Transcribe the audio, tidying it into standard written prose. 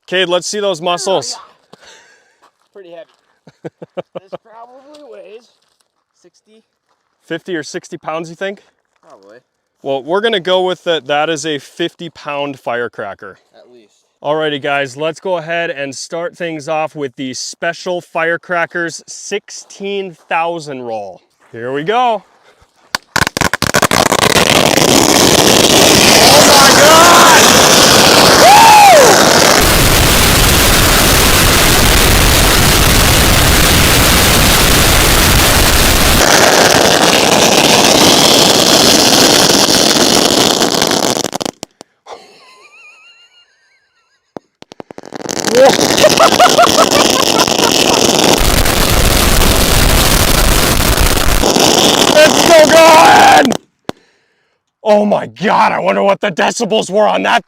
Cade, let's see those muscles. Oh, yeah. Pretty heavy. This probably weighs 60. 50 or 60 pounds, you think? Probably. Well, we're gonna go with that. That is a 50-pound firecracker. At least. Alrighty guys, let's go ahead and start things off with the Special Firecrackers 16,000 roll. Here we go. It's still going! Oh my God, I wonder what the decibels were on that.